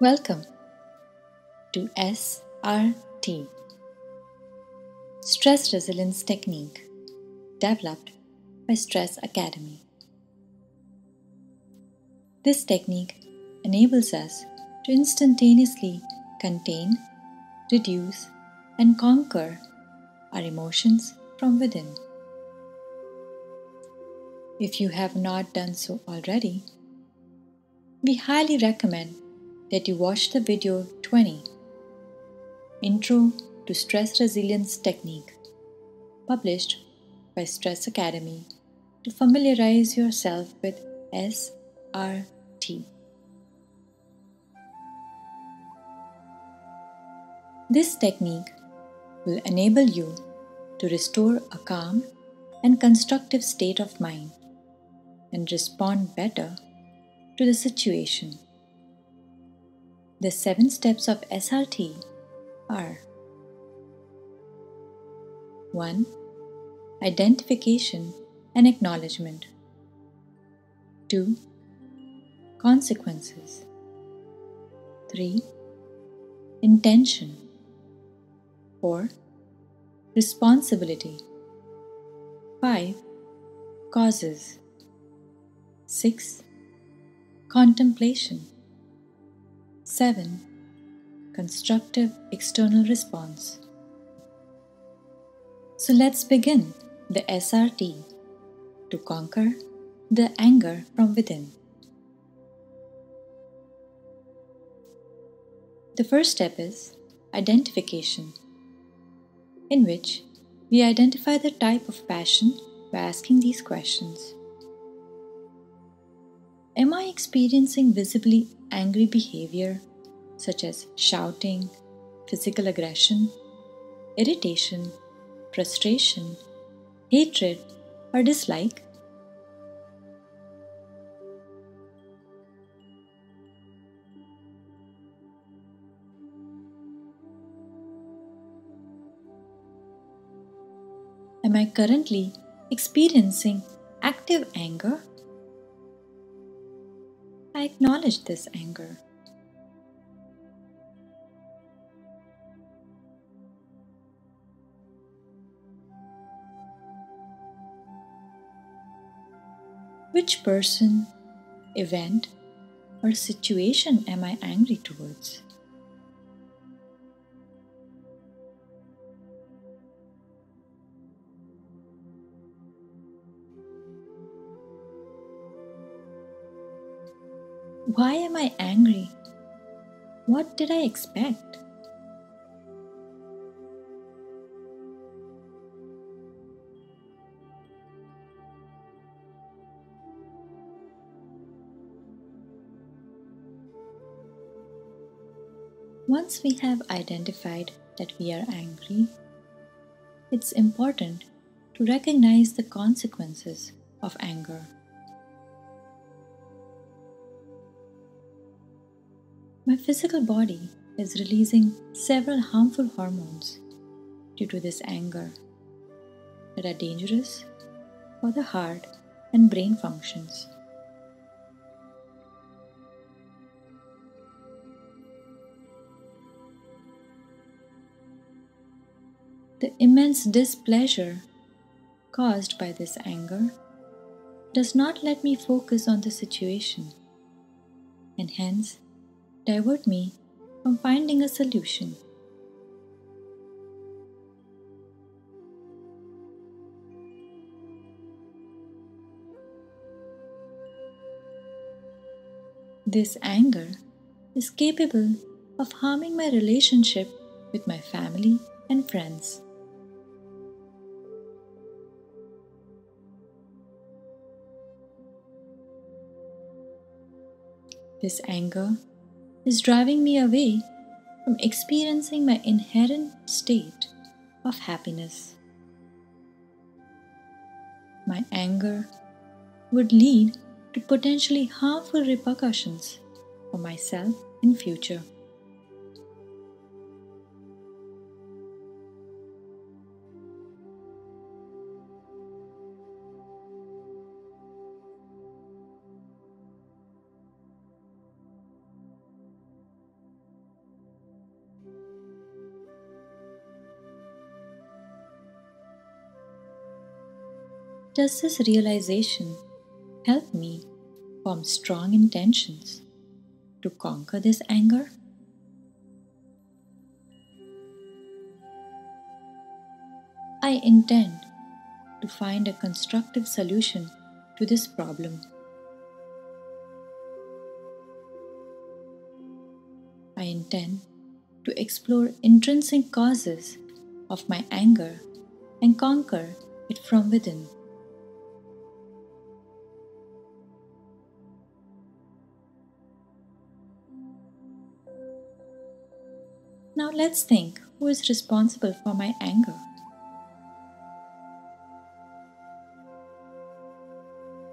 Welcome to SRT, Stress Resilience Technique, developed by Stress Academy. This technique enables us to instantaneously contain, reduce, and conquer our emotions from within. If you have not done so already, we highly recommend that you watch the video 20, Intro to Stress Resilience Technique, published by Stress Academy, to familiarize yourself with SRT. This technique will enable you to restore a calm and constructive state of mind and respond better to the situation. The 7 steps of SRT are: 1. Identification and acknowledgement. 2. Consequences. 3. Intention. 4. Responsibility. 5. Causes. 6. Contemplation. 7. Constructive external response. So let's begin the SRT to conquer the anger from within. The first step is identification, in which we identify the type of passion by asking these questions. Am I experiencing visibly angry behavior such as shouting, physical aggression, irritation, frustration, hatred, or dislike? Am I currently experiencing active anger? I acknowledge this anger. Which person, event, or situation am I angry towards? Why am I angry? What did I expect? Once we have identified that we are angry, it's important to recognize the consequences of anger. My physical body is releasing several harmful hormones due to this anger that are dangerous for the heart and brain functions. The immense displeasure caused by this anger does not let me focus on the situation and hence divert me from finding a solution. This anger is capable of harming my relationship with my family and friends. This anger is driving me away from experiencing my inherent state of happiness. My anger would lead to potentially harmful repercussions for myself in future. Does this realization help me form strong intentions to conquer this anger? I intend to find a constructive solution to this problem. I intend to explore intrinsic causes of my anger and conquer it from within. Now let's think, who is responsible for my anger?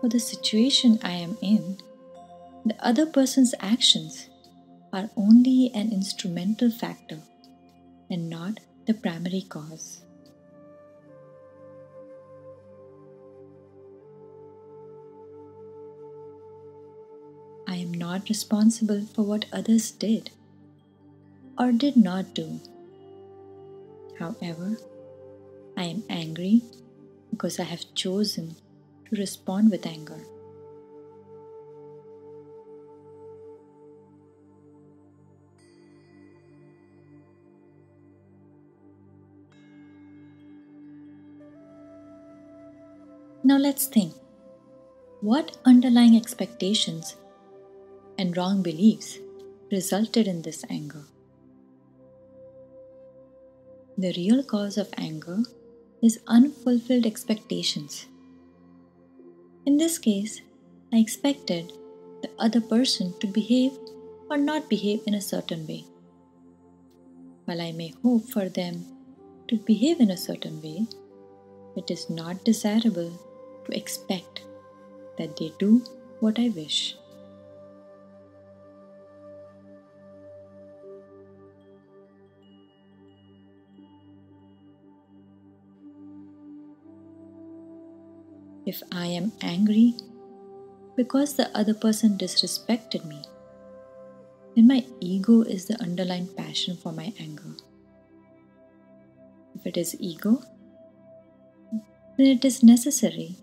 For the situation I am in, the other person's actions are only an instrumental factor and not the primary cause. I am not responsible for what others did or did not do. However, I am angry because I have chosen to respond with anger. Now let's think, what underlying expectations and wrong beliefs resulted in this anger? The real cause of anger is unfulfilled expectations. In this case, I expected the other person to behave or not behave in a certain way. While I may hope for them to behave in a certain way, it is not desirable to expect that they do what I wish. If I am angry because the other person disrespected me, then my ego is the underlying passion for my anger. If it is ego, then it is necessary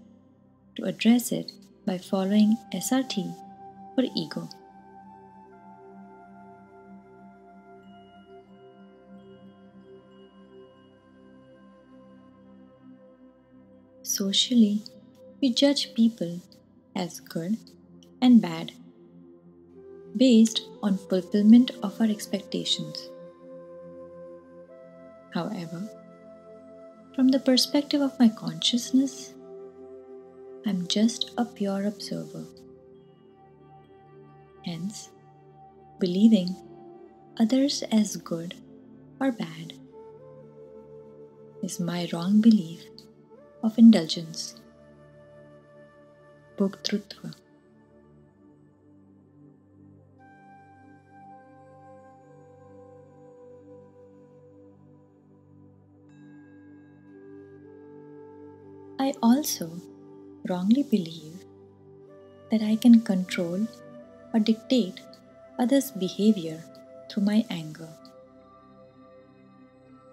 to address it by following SRT for ego. Socially, we judge people as good and bad based on fulfillment of our expectations. However, from the perspective of my consciousness, I'm just a pure observer. Hence, believing others as good or bad is my wrong belief of indulgence. Bhoktrutva. I also wrongly believe that I can control or dictate others' behavior through my anger.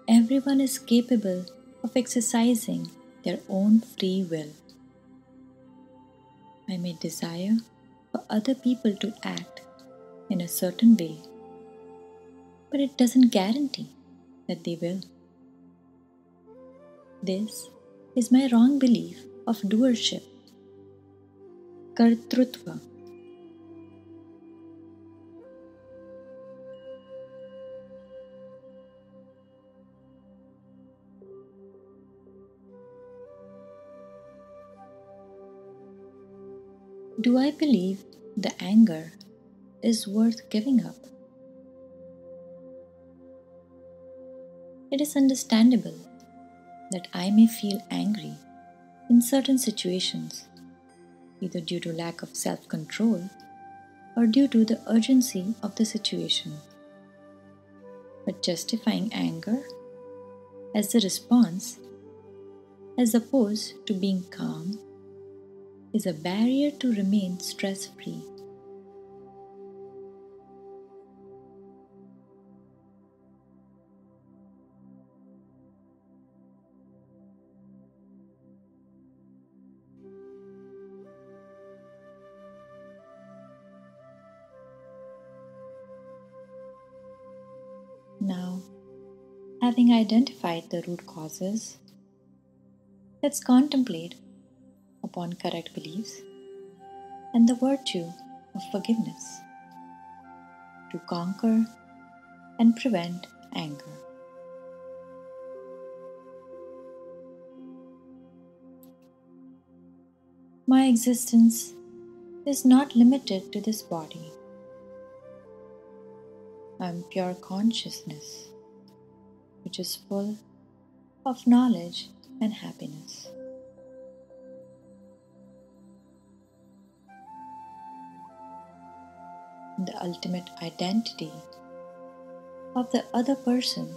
Everyone is capable of exercising their own free will. I may desire for other people to act in a certain way, but it doesn't guarantee that they will. This is my wrong belief of doership, kartrutva. Do I believe the anger is worth giving up? It is understandable that I may feel angry in certain situations, either due to lack of self-control or due to the urgency of the situation. But justifying anger as the response, as opposed to being calm, is a barrier to remain stress-free. Having identified the root causes, let's contemplate upon correct beliefs and the virtue of forgiveness to conquer and prevent anger. My existence is not limited to this body. I am pure consciousness, which is full of knowledge and happiness. The ultimate identity of the other person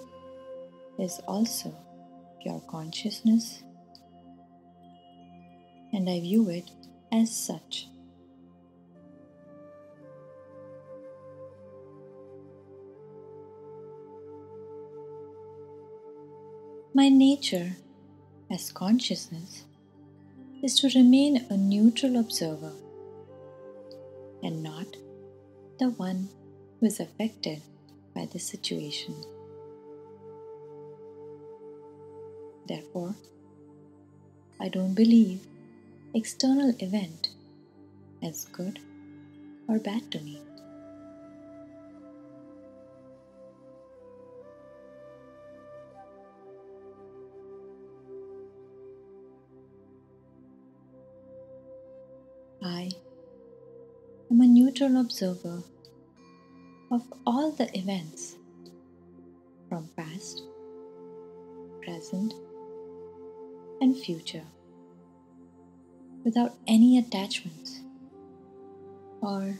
is also pure consciousness, and I view it as such. My nature as consciousness is to remain a neutral observer and not the one who is affected by the situation. Therefore, I don't believe external event as good or bad to me. I am a neutral observer of all the events from past, present, and future without any attachments or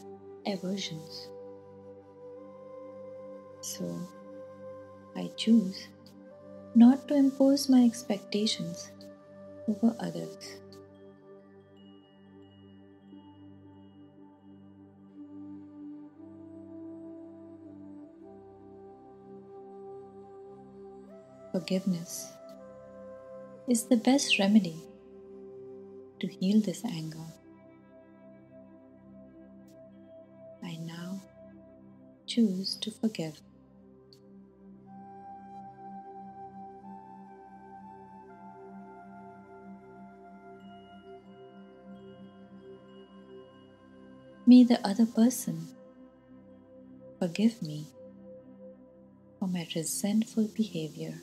aversions. So, I choose not to impose my expectations over others. Forgiveness is the best remedy to heal this anger. I now choose to forgive. May the other person forgive me for my resentful behavior.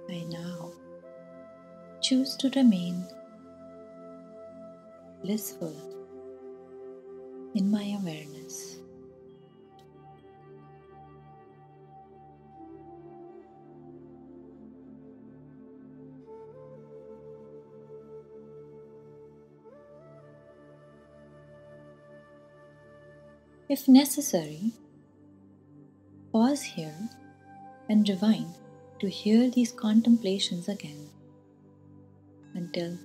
I now choose to remain blissful in my awareness. If necessary, pause here and rewind to hear these contemplations again until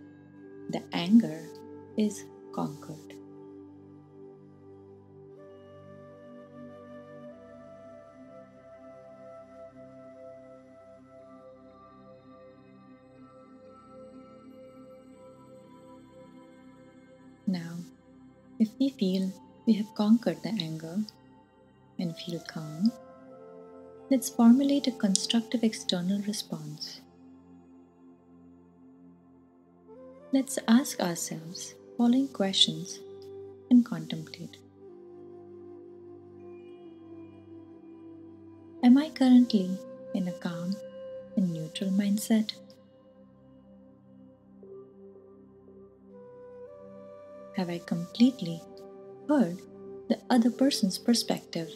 the anger is conquered. Now, if we feel we have conquered the anger and feel calm, let's formulate a constructive external response. Let's ask ourselves following questions and contemplate. Am I currently in a calm and neutral mindset? Have I completely heard the other person's perspective?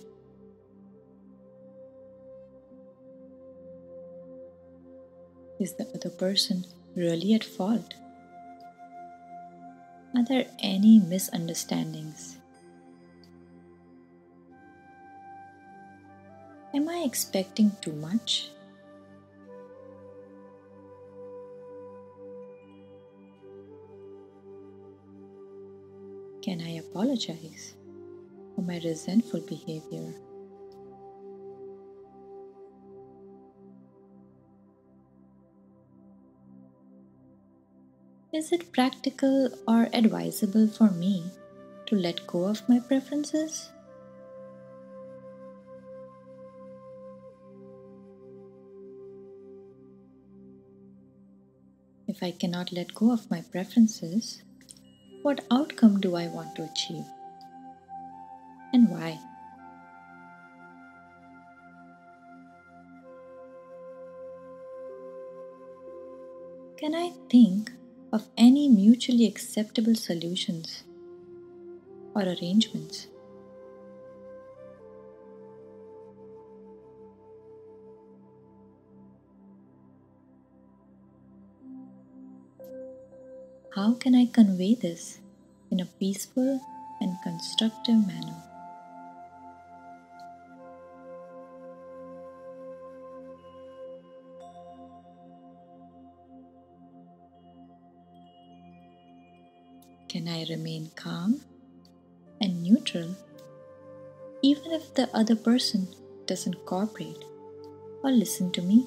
Is the other person really at fault? Are there any misunderstandings? Am I expecting too much? Can I apologize for my resentful behavior? Is it practical or advisable for me to let go of my preferences? If I cannot let go of my preferences, what outcome do I want to achieve? And why? Can I think of any mutually acceptable solutions or arrangements? How can I convey this in a peaceful and constructive manner? Can I remain calm and neutral even if the other person doesn't cooperate or listen to me?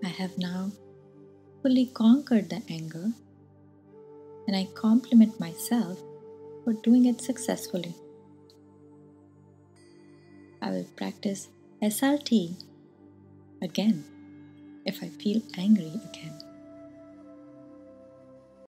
I have now fully conquered the anger, and I compliment myself for doing it successfully. I will practice SRT again if I feel angry again.